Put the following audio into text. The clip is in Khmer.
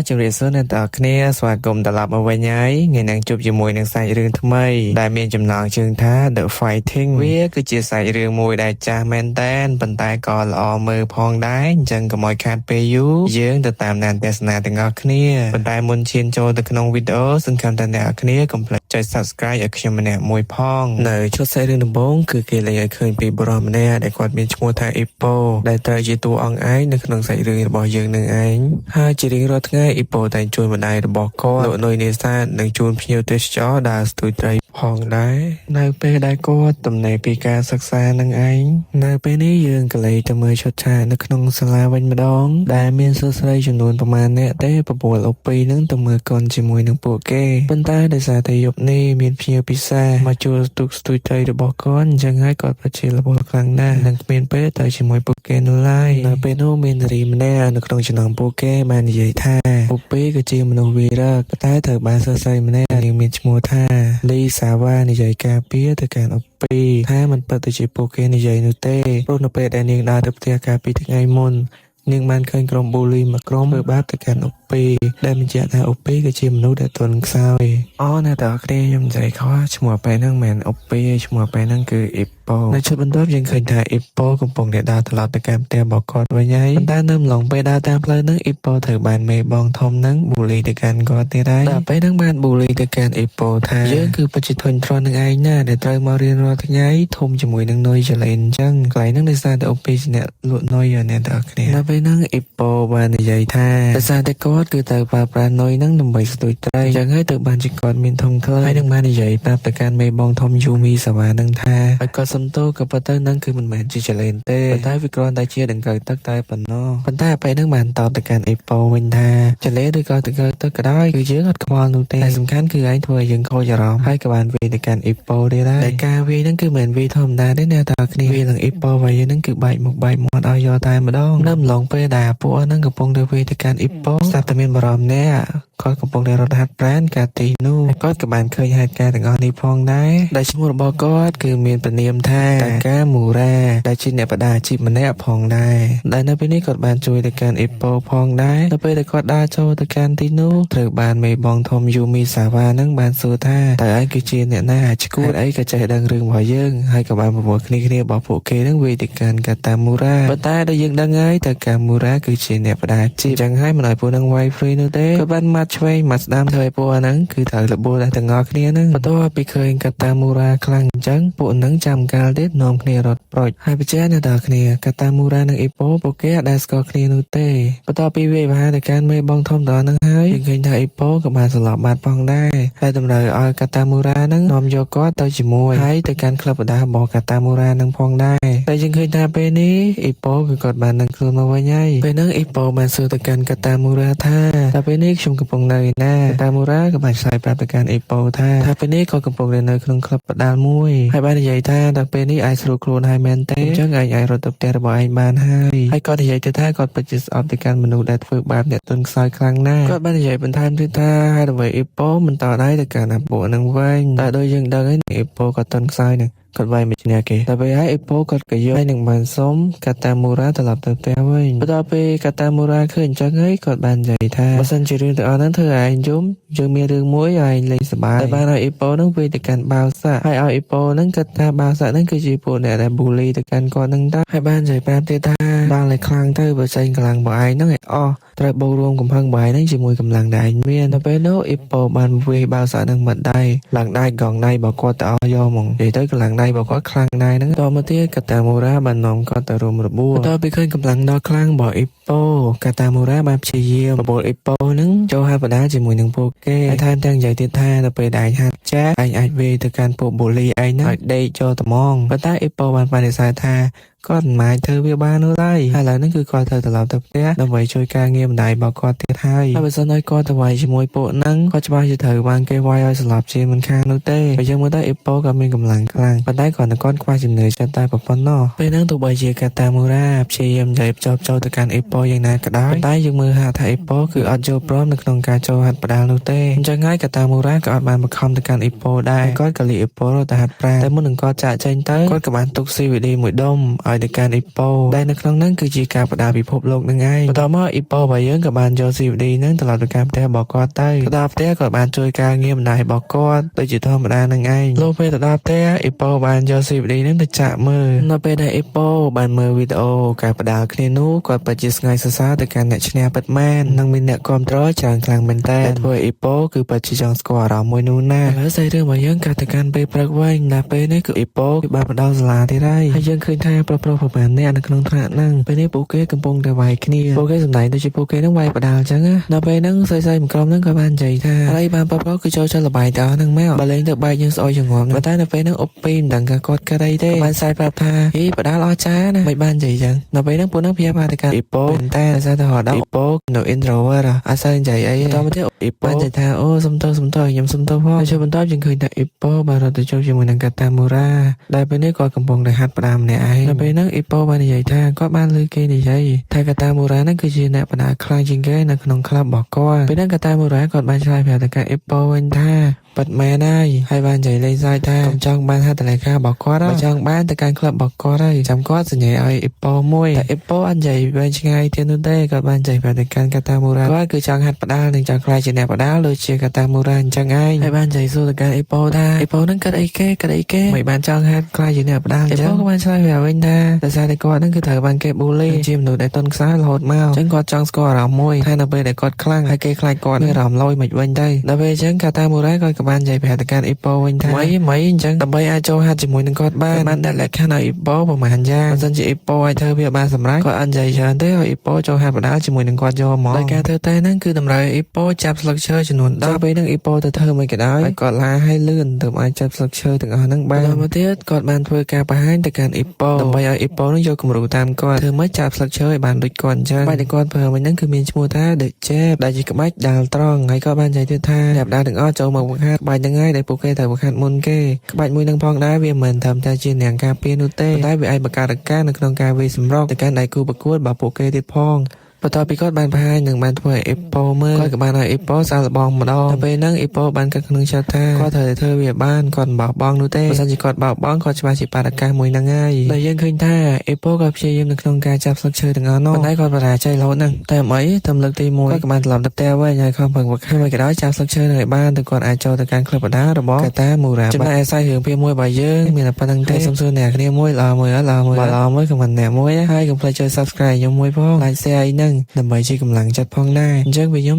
ជំរាបសួរអ្នកទាំងអស់គ្នាស្វាគមន៍ត្រឡប់មកវិញហើយថ្ងៃនេះជួបជាមួយនឹងសាច់រឿងថ្មីដែលមានចំណងជើងថា The Fighting វាគឺជាសាច់រឿងមួយដែលចាស់មែនតែនប៉ុន្តែក៏ល្អមើលផងដែរអញ្ចឹងកុំឲ្យខាតពេលយូរយើងទៅតាមដានទស្សនាទាំងអស់គ្នាប៉ុន្តែមុនឈានចូលទៅក្នុងវីដេអូសង្ឃឹមថាអ្នកនរគ្នាកុំភ្លេចចុច Subscribe ឲ្យខ្ញុំម្នាក់មួយផងនៅឈុតសាច់រឿងដំបូងគឺគេលេងឲ្យឃើញពីបុរសម្នាក់ដែលគាត់មានឈ្មោះថាអ៊ីប៉ូដែលត្រូវជាតួអង្គឯងនៅក្នុងសាច់រឿងរបស់យើងនឹងឯងហើយជារៀងរាល់ថ្ងៃអ៊ីប៉ូតែងជួយម្ដាយរបស់គាត់លោកនុយនេសាទនិងជូនភ្ញៀវទេសចរដើរស្ទួយត្រីផងដែរនៅពេលដែលគាត់ទំនេរពីការសិក្សានឹងឯងនៅពេលនេះយើងក៏លេចទៅមើលឈុតឆាកនៅក្នុងសាលាវិញម្ដងដែលមានសិស្សស្រីចំនួនប្រមាណអ្នកទេប្រពន្ធអ៊ូពីនឹងទៅមើលកូនជាមួយនឹងពួកគេប៉ុន្តែដោយសារតែយប់នេះមានភ្ញៀវពិសេសមកជួលទូកស្ទួយត្រីរបស់គាត់អញ្ចឹងហើយគាត់ពិតជាល្បល់ខ្លាំងណាស់និងគ្មានពេលទៅជាមួយពួកគេនោះឡើយនៅពេលនោះមាននារីម្នាក់នៅក្នុងចំណោមពួកគេបាននិយាយថាអ៊ូពីក៏ជាមនុស្សវីរៈតែត្រូវបានសិស្សស្រីម្នាក់ដែលមានឈ្មោះថាលីសាវ៉ានិយាយការពារទៅកាន់អ៊ូពីថាមិនពិតទៅជាពួកគេនិយាយនោះទេព្រោះនៅពេលដែលនាងដើរទៅផ្ទះកាលពីថ្ងៃមុននាងបានឃើញក្រុមប៊ូលីមួយក្រុមធ្វើបាបទៅកាន់អ៊ូពីដែលបញ្ជាក់ថាអ៊ូពីគឺជាមនុស្សដែលទន់ខ្សោយអ្នកទាំងអស់គ្នាខ្ញុំនិយាយខុសឈ្មោះពេលហ្នឹងមិនមែនអ៊ូពីឈ្មោះពេលហ្នឹងគឺអ៊ីប៉ូនៅឈុតបន្ទាប់យើងឃើញថាអ៊ីប៉ូកំពុងតែដើរត្រឡប់ទៅកាន់ផ្ទះរបស់គាត់វិញហើយប៉ុន្តែនៅម្លងពេលដើរតាមផ្លូវហ្នឹងអ៊ីប៉ូត្រូវបានមេបងធំហ្នឹងប៊ូលីទៅកាន់គាត់ទៀតហើយដល់ពេលហ្នឹងបានប៊ូលីទៅកាន់អ៊ីប៉ូថាយើងគឺពិតជាធុញទ្រាន់នឹងឯងណាដែលត្រូវមករៀនរាល់ថ្ងៃធំជាមួយនឹងនុយចលេនអញ្ចឹងកន្លែងហ្នឹងដោយសារតែអ៊ូពីជាអ្នកលក់នុយអ្នកទាំងអស់គ្នាដល់ពេលហ្នឹងអ៊ីប៉ូបាននិយាយថាដោយសារតែគាត់គឺត្រូវប្រើប្រាស់នុយហ្នឹងដើម្បីស្ទួយត្រីអញ្ចឹងហើយទៅបានជាគាត់មានធំខ្លហើយនឹងបាននិយាយប្រាប់ទៅកាន់មេបងធំយូមីសាវ៉ានឹងថាឲ្យគាត់សុំទោសក៏ប៉ុន្តែនឹងគឺមិនមែនជាចលេនទេប៉ុន្តែវាគ្រាន់តែជាដង្កូវទឹកតែប៉ុណ្ណោះប៉ុន្តែពេលហ្នឹងបានតបទៅកាន់អេប៉ូវិញថាចលេនឬក៏ដង្កូវទឹកក៏ដោយគឺយើងអត់ខ្វល់នោះទេតែសំខាន់គឺឯងធ្វើឲ្យយើងខូចអារម្មណ៍ហើយក៏បានវាយទៅកាន់អេប៉ូទៀតដែរតែការវាយហ្នឹងគឺមិនមែនវាយធម្មតាទេអ្នកទាំងអស់គ្នាវានឹងអេប៉ូវាយហ្នឹងគឺបែកមុខបែកមាត់ឲ្យយកតែម្ដងនៅម្លងពេលដែលពួកហ្នឹងកំពុងតែវាយទៅកាន់អេប៉ូស្រាប់តែមានបរិមម្នាក់គាត់កំពុងតែរត់ហាត់ប្រាណកាទីនោះគាត់ក៏បានឃើញហេតុការណ៍ទាំងអស់នេះផងដែរដែលឈ្មោះរបស់គាត់គឺមានព្រានាមថាតាកាមូរ៉ាដែលជាអ្នកបដាអាជីពម្នាក់ផងដែរដែលនៅពេលនេះគាត់បានជួយទៅកាន់អ៊ីប៉ូផងដែរនៅពេលដែលគាត់ដើរចូលទៅកាន់ទីនោះត្រូវបានមេបងធំយូមីសាវ៉ានឹងបានសួរថាតើឯងគឺជាអ្នកណាឈ្គួតអីក៏ចេះដឹងរឿងរបស់យើងហើយក៏បានប្រមូលគ្នារបស់ពួកគេនឹងវាយទៅកាន់កាតាមូរ៉ាប៉ុន្តែដែលយើងដឹងហើយតាកាមូរ៉ាគឺជាអ្នកបដាអាជីពអញ្ចឹងហើយមិនឲ្យពួកនឹងវាយហ្វ្រីនោះទេគាត់បានមកឆ្វេងមកស្ដាំធ្វើឲ្យពួកហ្នឹងគឺត្រូវលបួលតែទាំងអស់គ្នាហ្នឹងបន្ទាប់ពីឃើញកាតាមូរ៉ាខ្លាំងអញ្ចឹងពួកហ្នឹងចាំកាលទៀតនាំគ្នារត់ប្រូចហើយបច្ចេកអ្នកទាំងគ្នាកាតាមូរ៉ានិងអ៊ីប៉ូពួកគេអត់ដែលស្គាល់គ្នានោះទេបន្ទាប់ពីវាយប្រហារទៅកាន់មេបងធំដល់ហ្នឹងហើយឃើញថាអ៊ីប៉ូក៏បានស្លាប់បាត់ផងដែរហើយតម្រូវឲ្យកាតាមូរ៉ាហ្នឹងនាំយកគាត់ទៅជាមួយហើយទៅកាន់ក្លឹបបដារបស់កាតាមូរ៉ាហ្នឹងផងដែរតែយើងឃើញថាពេលនេះអ៊ីប៉ូគឺគាត់បាននឹងខ្លួនមកវិញហើយពេលហ្នឹងអ៊ីប៉ូបានសួរទៅកាន់កាតាមូរ៉ាថាតែពេលនេះខ្ញុំកំពុងនៅណាកាតាមូរ៉ាក៏បានឆ្លើយប្រាប់ទៅកាន់អ៊ីប៉ូថាពេលនេះគាត់កំពុងនៅក្នុងក្លឹបបដាមួយហើយបាននិយាយថាដល់ពេលនេះឯងស្រួលខ្លួនហើយមែនទេអញ្ចឹងឯងអាចរត់ទៅផ្ទះរបស់ឯងបានហើយគាត់និយាយទៅថាគាត់ពិតជាស្អប់ទៅកាន់មនុស្សដែលធ្វើបាបអ្នកទន់ខ្សោយខ្លាំងណាស់គាត់បាននិយាយបន្ថែមទៀតថាហេតុអ្វីអ៊ីប៉ូមិនតដៃទៅកាន់អាពួកនឹងវិញតែដូចយើងដឹងហើយអ៊ីប៉ូក៏ទន់ខ្សោយនឹងគាត់វាយមកឈ្នះគេតែពេលហើយអ៊ីប៉ូគាត់ក៏យកហើយនឹងបានសុំកាតាមូរ៉ាត្រឡប់ទៅផ្ទះវិញបន្ទាប់ពីកាតាមូរ៉ាឃើញអញ្ចឹងហើយគាត់បាននិយាយថាបើសិនជារឿងទាំងអស់ហ្នឹងធ្វើឲ្យឯងយំយើងមានរឿងមួយឲ្យឯងលេងសប្បាយតែបានឲ្យអ៊ីប៉ូហ្នឹងវាយទៅកាន់បាវសាក់ហើយឲ្យអ៊ីប៉ូហ្នឹងគាត់ថាបាវសាក់ហ្នឹងគឺជាពួកអ្នកដែលប៊ូលីទៅកាន់គាត់ហ្នឹងតាហើយបាននិយាយប្រាប់ទៀតថាដល់ឲ្យខ្លាំងទៅបើចេញកម្លាំងរបស់ឯងហ្នឹងឲ្យអស់ត្រូវបូករួមកំហឹងរបស់ឯងហ្នឹងជាមួយកម្លាំងដែលឯងមានដល់ពេលនោះអ៊ីប៉ូបានវាយបាវសាក់ហ្នឹងមកដៃឡើងដៃកងដៃរបស់គាត់ទៅឲ្យយកហ្មងនិយាយទៅកម្លាំងដៃរបស់គាត់ខ្លាំងដែរហ្នឹងតមកទៀតកាតាមូរ៉ាបាននាំគាត់ទៅរួមរបួសបន្ទាប់ពីឃើញកម្លាំងដ៏ខ្លាំងរបស់អ៊ីប៉ូកាតាមូរ៉ាបានព្យាយាមបបួលអ៊ីប៉ូហ្នឹងចូលហាត់បដាជាមួយនឹងពួកគេហើយថែមទាំងនិយាយទៀតថាដល់ពេលដែលឯងហាត់ចាស់ឯងអាចវាយទៅកាន់ពួកបូលីឯងហ្នឹងឲ្យដេកចូលត្មងប៉ុន្តែអ៊ីប៉ូបានបដិសេធថាគាត់មិនអាចធ្វើវាបាននោះឡើយហើយឥឡូវនេះគឺគាត់ត្រូវត្រឡប់ទៅផ្ទះដើម្បីជួយការងារម្ដាយរបស់គាត់ទៀតហើយបើសិនឲ្យគាត់ទៅវាយជាមួយពួកហ្នឹងគាត់ច្បាស់ជាត្រូវបានគេវាយឲ្យស្លាប់ជាមិនខាននោះទេបើយើងមើលទៅអ៊ីប៉ូក៏មានកម្លាំងខ្លាំងប៉ុន្តែគាត់ខ្វះចំណឿចិត្តតែប៉ុណ្ណោះពេលហ្នឹងទោះបីជាកាតាមូរ៉ាព្យាយាមនិយាយភ្ជាប់ចូលទៅកាន់អ៊ីប៉ូយ៉ាងណាក៏ដោយប៉ុន្តែយើងមើលថាអ៊ីប៉ូគឺអត់យល់ព្រមនៅក្នុងការចូលហាត់ផ្ដាល់នោះទេអញ្ចឹងហើយកាតាមូរ៉ាក៏អត់បានបង្ខំទៅកាន់អ៊ីប៉ូដែរគាត់ក៏លីអ៊ីប៉ូទៅហាត់ប្រាណតែមុននឹងគាត់ចាក់ចេញទៅគាត់ក៏បានទុក CVD មួយដុំ ឲ្យទៅកាន់អ៊ីប៉ូដែលនៅក្នុងហ្នឹងគឺជាការបដាពិភពលោកនឹងឯងបន្ទាប់មកអ៊ីប៉ូរបស់យើងក៏បានយក CVD ហ្នឹងត្រឡប់ទៅកាន់ផ្ទះរបស់គាត់ទៅដល់ផ្ទះក៏បានជួយការងារម្ដាយរបស់គាត់ដូចជាធម្មតានឹងឯងលោកពេលទៅដល់ផ្ទះអ៊ីប៉ូបានយក CVD ហ្នឹងទៅចាក់មើលនៅពេលដែលអ៊ីប៉ូបានមើលវីដេអូការបដាគ្នានោះគាត់ពិតជាស្ងើចសរសើរទៅកាន់អ្នកឈ្នះពិតមែននិងមានអ្នកគាំទ្រច្រើនខ្លាំងមែនតើធ្វើអ៊ីប៉ូគឺពិតជាចង់ស្គាល់អារម្មណ៍មួយនោះណាស់ហើយសាច់រឿងរបស់យើងកាត់ទៅកាន់ពេលព្រឹកវិញដល់ពេលនេះគឺអ៊ីប៉ូគឺបានបដោសាលាទៀតហើយយើងឃើញថាប្រុសៗប្រហែលអ្នកនៅក្នុងថ្នាក់ហ្នឹងពេលនេះពួកគេកំពុងតែវាយគ្នាពួកគេសម្ដែងដូចជាពួកគេនឹងវាយបដាអញ្ចឹងណាដល់ពេលហ្នឹងស្រីៗមួយក្រុមហ្នឹងក៏បាននិយាយថាហើយបានប្រុសៗគឺចូលចិត្តល្បែងតើហ្នឹងមកបើលេងទៅបែកយើងស្អុយចងំប៉ុន្តែនៅពេលហ្នឹងអុបពីមិនដឹងថាគាត់កើតអីទេបានសាយប្រាប់ថាហីបដាអស្ចារ្យណាមិនបាននិយាយអញ្ចឹងដល់ពេលហ្នឹងពួកហ្នឹងព្យាបាលទៅកាន់អ៊ីប៉ូតែដោយសារតែរត់ដល់អ៊ីប៉ូនៅ introvert អត់សូវនិយាយអីបន្តមកទៀតអ៊ីប៉ូបាននិយាយថាអូសុំទោសខ្ញុំសុំទោសផងហើយបន្តយើងឃើញថាអ៊ីប៉ូបានរត់ទៅជួបជាមួយនឹងកាតាមូរ៉ាដែលពេលនេះគាត់កំពុងតែហាត់ផ្ដាំម្នាក់ឯងដល់ពេលហ្នឹងអ៊ីប៉ូបាននិយាយថាគាត់បានឮគេនិយាយថាកាតាមូរ៉ាហ្នឹងគឺជាអ្នកបដាខ្លាំងជាងគេនៅក្នុងក្លឹបរបស់គាត់ពេលហ្នឹងកាតាមូរ៉ាគាត់បានឆ្លើយប្រាប់ទៅកាន់អ៊ីប៉ូវិញថាពិតមែនហើយបាននិយាយលេងសើចថាកុំចង់បានហត្ថលេខារបស់គាត់បើចង់បានទៅកាន់ក្លឹបរបស់គាត់ហើយចាំគាត់សញ្ញាឲ្យអ៊ីប៉ូមួយតែអ៊ីប៉ូអត់និយាយវែងឆ្ងាយទៀតនោះទេគាត់បាននិយាយប្រាប់ទៅកាន់កាតាមូរ៉ាគាត់គឺចង់ហាត់ផ្ដាល់និងចង់ខ្លាយជាអ្នកផ្ដាល់ដូចជាកាតាមូរ៉ាអញ្ចឹងឯងហើយបាននិយាយសួរទៅកាន់អ៊ីប៉ូថាអ៊ីប៉ូហ្នឹងគិតអីគេមិនបានចង់ហាត់ខ្លាយជាអ្នកផ្ដាល់អ៊ីប៉ូក៏បានឆ្លើយប្រាប់វិញថាដោយសារតែគាត់ហ្នឹងគឺត្រូវបានគេប៊ូលីជាមនុស្សដែលទន់ខ្សោយរហូតមកអញ្ចឹងគាត់ចង់ស្គាល់អារម្មណ៍មួយថានៅពេលដែលគាត់ខ្លាំងហើយគេខ្លាចគាត់មានអារម្មណ៍លយមិនវិញទៅដល់ពេលអញ្ចឹងកាតាមូរ៉ាគាត់ក៏បាននិយាយប្រាប់ទៅកាន់អ៊ីប៉ូវិញថាម៉េចអញ្ចឹងដើម្បីអាចចូលហាត់ជាមួយនឹងគាត់បានដាក់លក្ខខណ្ឌឲ្យអ៊ីប៉ូប្រហែលយ៉ាងបើមិនជាអ៊ីប៉ូអាចធ្វើវាបានសម្រេចគាត់អត់និយាយច្រើនទេឲ្យអ៊ីប៉ូចូលហាត់បដាជាមួយនឹងគាត់យកមកដោយការធ្វើតែហ្នឹងគឺតម្រូវឲ្យអ៊ីប៉ូចាប់ស្លឹកឈើចំនួន10ពេលហ្នឹងអ៊ីប៉ូទៅធ្វើមិនក៏ដោយគាត់ឡាឲ្យលឿនទើបអាចចាប់ស្លឹកឈើទាំងអស់ហ្នឹងបានដល់មកទៀតគាត់បានធ្វើការបង្ហាញទៅកាន់អ៊ីប៉ូដើម្បីឲ្យអ៊ីប៉ូនឹងយកគំរូតាមគាត់ធ្វើមិនចាប់ស្លឹកឈើឲ្យបានដូចគាត់អញ្ចឹងបាច់តែគាត់ប្រើមិញហ្នឹងគឺមានឈ្មោះថា The Jab ដែលជាក្បាច់ដាល់ត្រង់ហើយក៏បាននិយាយទៀតថាអ្នកបដាទាំងអស់ចូលមកបង្ហាត់បាច់ហ្នឹងហើយដែលពួកគេត្រូវបង្ហាត់មុនគេក្បាច់មួយនឹងផងដែរវាមិនត្រឹមតែជាអ្នកការពារនោះទេប៉ុន្តែវាអាចបង្កើតឱកាសនៅក្នុងការវាយសម្រុកទៅកាន់ដៃគូប្រកួតរបស់ពួកគេទៀតផងបន្ទាប់ពីគាត់បានបង្ហាញនិងបានធ្វើឲ្យអ៊ីប៉ូមើលគាត់ក៏បានឲ្យអ៊ីប៉ូសាកល្បងម្ដងដល់ពេលហ្នឹងអ៊ីប៉ូបានគិតក្នុងចិត្តថាគាត់ត្រូវតែធ្វើវាបានគាត់មិនបោះបង់នោះទេបើមិនជាគាត់បោះបង់គាត់ច្បាស់ជាបាត់ឱកាសមួយហ្នឹងហើយដែលយើងឃើញថាអ៊ីប៉ូក៏ព្យាយាមនៅក្នុងការចាប់ស្លឹកឈើទាំងអស់នោះប៉ុន្តែគាត់បរាជ័យរហូតហ្នឹងតែអីតាមលើកទី1គាត់ក៏បានត្រឡប់ទៅផ្ទះវិញហើយខំប្រឹងប្រែងក៏ដោយចាប់ស្លឹកឈើនឹងឲ្យបានទៅគាត់អាចចូលទៅកាន់ក្លឹបបដារបស់កាតាមូរ៉ាចំណែកឯសាច់រឿងភាគមួយរបស់យើងមានតែប៉ុណ្្នឹងទេសូមសួរអ្នកគ្នាមួយល្អមួយខមមិនអ្នកមួយហើយកុំភ្លេចចុច Subscribe ខ្ញុំមួយផង Like Share អីហ្នឹងដើម្បីជាកម្លាំងចិត្តផងដែរអញ្ចឹងវាខ្ញុំ